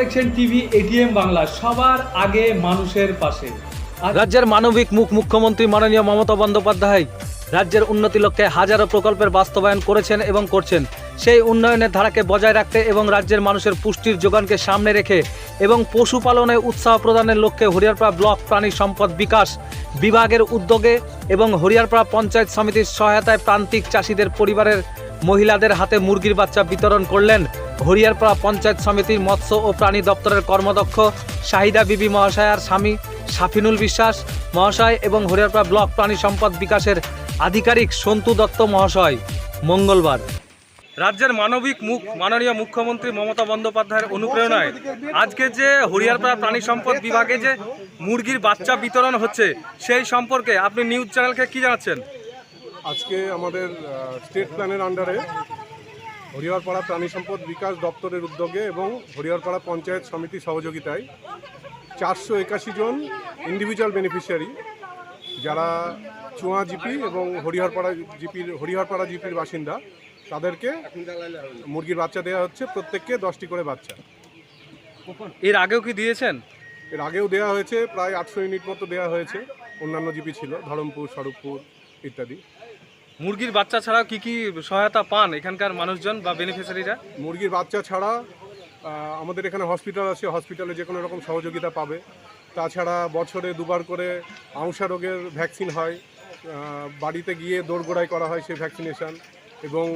দেখছেন TV ATM Bangla, সবার আগে মানুষের পাশে। রাজ্যের মানবিক মুখ্যমন্ত্রী মাননীয় মমতা বন্দ্যোপাধ্যায় রাজ্যের উন্নতি লক্ষ্যে হাজারো প্রকল্পের বাস্তবায়ন করেছেন এবং করছেন। সেই উন্নয়নের ধারাকে বজায় রাখতে এবং রাজ্যের মানুষের পুষ্টির যোগানকে সামনে রেখে এবং পশুপালনে উৎসাহ প্রদানের লক্ষ্যে হরিয়ারপাড়া ব্লক প্রাণী সম্পদ বিকাশ বিভাগের উদ্যোগে এবং হরিয়ারপাড়া পঞ্চায়েত সমিতির সহায়তায় প্রান্তিক চাষিদের পরিবারের মহিলাদের হাতে মুরগির বাচ্চা বিতরণ করলেন হরিয়ারপাড়া পঞ্চায়েত সমিতির মৎস্য ও প্রাণী দপ্তরের কর্মদক্ষ শাহিদা বিবি মহাশয়ার স্বামী সাফিনুল বিশ্বাস মহাশয় এবং হরিয়ারপাড়া ব্লক প্রাণী সম্পদ বিকাশের আধিকারিক সন্তু দত্ত মহাশয় মঙ্গলবার। রাজ্যের মাননীয় মুখ্যমন্ত্রী মমতা বন্দ্যোপাধ্যায়ের অনুপ্রেরণায় আজকে যে হরিয়ারপাড়া প্রাণী সম্পদ বিভাগে যে মুরগির বাচ্চা বিতরণ হচ্ছে সেই সম্পর্কে আপনি নিউজ চ্যানেলকে কি জানাচ্ছেন? আজকে আমাদের স্টেট প্ল্যানের আন্ডারে হরিয়ারপাড়া প্রাণী সম্পদ বিকাশ দপ্তরের উদ্যোগে এবং হরিয়ারপাড়া পঞ্চায়েত সমিতির সহযোগিতায় 481 জন ইন্ডিভিজুয়াল বেনিফিশিয়ারি যারা চুয়া জিপি এবং হরিহরপাড়া জিপির বাসিন্দা তাদেরকে মুরগির বাচ্চা দেওয়া হচ্ছে, প্রত্যেককে 10টি করে বাচ্চা। এর আগেও কি দিয়েছেন? এর আগেও দেওয়া হয়েছে, প্রায় 800 ইউনিট মতো দেওয়া হয়েছে। অন্যান্য জিপি ছিল ধরমপুর, স্বরূপপুর ইত্যাদি। মুরগির বাচ্চা ছাড়াও কি কি সহায়তা পান এখানকার মানুষজন বা বেনিফিশিয়ারিরা? মুরগির বাচ্চা ছাড়া আমাদের এখানে হসপিটাল আছে, হসপিটালে যে কোনো রকম সহযোগিতা পাবে। তাছাড়া বছরে 2বার করে আউশা রোগের ভ্যাকসিন হয়, বাড়িতে গিয়ে দোরগোড়াই করা হয় সেই ভ্যাকসিনেশান। এবং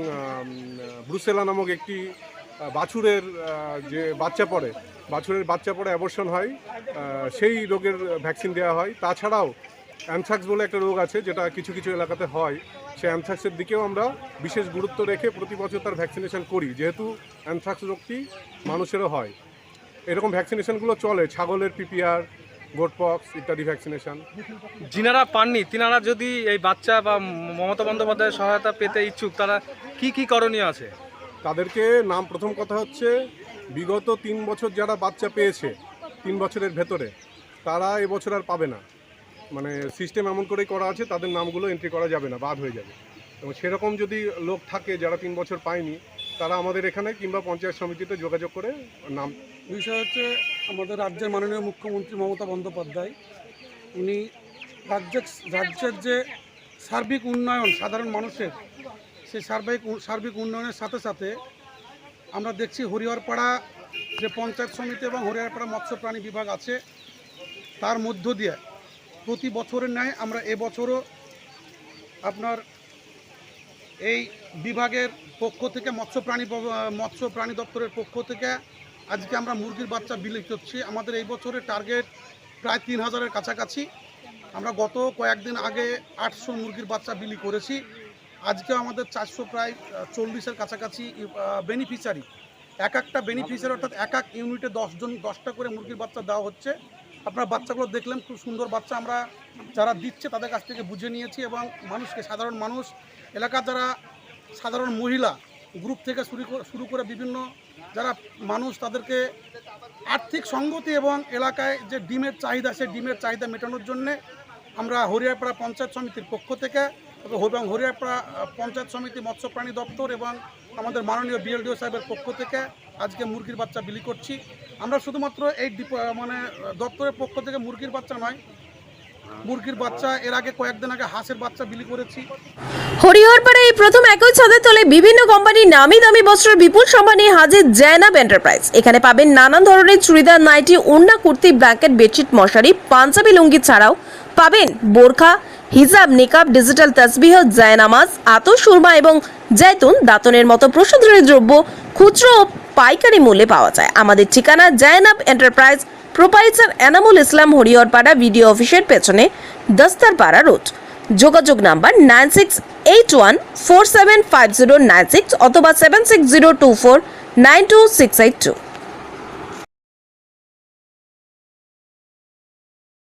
ব্রুসেলা নামক একটি বাছুরের যে বাছুরের বাচ্চা পড়ে অ্যাবর্শন হয়, সেই রোগের ভ্যাকসিন দেওয়া হয়। তাছাড়াও অ্যানথ্রাক্স বলে একটা রোগ আছে যেটা কিছু কিছু এলাকাতে হয়, সেই অ্যানথ্রাক্সের দিকেও আমরা বিশেষ গুরুত্ব রেখে প্রতি বছর তার ভ্যাকসিনেশন করি, যেহেতু অ্যানথ্রাক্স রোগটি মানুষেরও হয়। এরকম ভ্যাকসিনেশনগুলো চলে, ছাগলের পিপিআর, গোটপক্স ইত্যাদি ভ্যাকসিনেশন। যিনারা পাননি তিনারা যদি এই বাচ্চা বা মমতা বন্দ্যোপাধ্যায়ের সহায়তা পেতে ইচ্ছুক, তারা কি কি করণীয় আছে? তাদেরকে প্রথম কথা হচ্ছে বিগত 3 বছর যারা বাচ্চা পেয়েছে 3 বছরের ভেতরে, তারা এবছর আর পাবে না। মানে সিস্টেম এমন করেই করা আছে, তাদের নামগুলো এন্ট্রি করা যাবে না, বাদ হয়ে যাবে। এবং সেরকম যদি লোক থাকে যারা 3 বছর পায়নি, তারা আমাদের এখানে কিংবা পঞ্চায়েত সমিতিতে যোগাযোগ করে নাম। বিষয় হচ্ছে আমাদের রাজ্যের মাননীয় মুখ্যমন্ত্রী মমতা বন্দ্যোপাধ্যায়, উনি রাজ্যের যে সার্বিক উন্নয়ন সাধারণ মানুষের, সেই সার্বিক উন্নয়নের সাথে সাথে আমরা দেখছি হরিহরপাড়া যে পঞ্চায়েত সমিতি এবং হরিহরপাড়া মৎস্য প্রাণী বিভাগ আছে, তার মধ্য দিয়ে প্রতি বছরের ন্যায় আমরা এবছরও আপনার এই বিভাগের পক্ষ থেকে মৎস্য প্রাণী দপ্তরের পক্ষ থেকে আজকে আমরা মুরগির বাচ্চা বিলি করছি। আমাদের এই বছরের টার্গেট প্রায় 3000-এর কাছাকাছি। আমরা গত কয়েকদিন আগে 800 মুরগির বাচ্চা বিলি করেছি। আজকেও আমাদের 400 প্রায় 40-এর কাছাকাছি বেনিফিশিয়ারি। একটা বেনিফিশিয়ারি অর্থাৎ এক ইউনিটে 10টা করে মুরগির বাচ্চা দেওয়া হচ্ছে। আপনারা বাচ্চাগুলো দেখলেন, খুব সুন্দর বাচ্চা। আমরা যারা দিচ্ছে তাদের কাছ থেকে বুঝে নিয়েছি এবং মানুষকে, সাধারণ মানুষ, এলাকার যারা সাধারণ মহিলা গ্রুপ থেকে শুরু করে বিভিন্ন যারা মানুষ, তাদেরকে আর্থিক সঙ্গতি এবং এলাকায় যে ডিমের চাহিদা, সেই ডিমের চাহিদা মেটানোর জন্যে আমরা হরিয়ারপাড়া পঞ্চায়েত সমিতির পক্ষ থেকে এবং হরিয়ারপাড়া পঞ্চায়েত সমিতি মৎস্য প্রাণী দপ্তর এবং আমাদের মাননীয় বিএলডিও সাহেবের পক্ষ থেকে আজকে মুরগির বাচ্চা বিলি করছি। আমরা শুধুমাত্র এই দপ্তরের পক্ষ থেকে মুরগির বাচ্চা নয়, মুরগির বাচ্চা এর আগে কয়েকদিন আগে হাঁসের বাচ্চা বিলি করেছি। হরিহরপাড়ায় এই প্রথম একই ছাদের তলে বিভিন্ন কোম্পানির নামি দামি বস্ত্রের বিপুল সম্ভার নিয়ে হাজির জয়নাব এন্টারপ্রাইজ। এখানে পাবেন নানান ধরনের চুড়িদার, নাইটি, ওড়না, কুর্তি, ব্ল্যাঙ্কেট, বেডশিট, মশারি, পাঞ্জাবি, লুঙ্গি ছাড়াও পাবেন বোরখা, হিজাব, নিকাব, ডিজিটাল তাসবিহ, জায়নামাজ, আতর, সুরমা এবং জৈতুন, দাতনের মতো প্রসাধনী দ্রব্য খুচরো ও পাইকারি মূল্যে পাওয়া যায়। আমাদের ঠিকানা জয়নাব এন্টারপ্রাইজ, প্রোপাইটার এনামুল ইসলাম, হরিহরপাড়া বিডিও অফিসের পেছনে, দস্তারপাড়া রোড। যোগাযোগ নাম্বার 9681475096 অথবা 7602492682।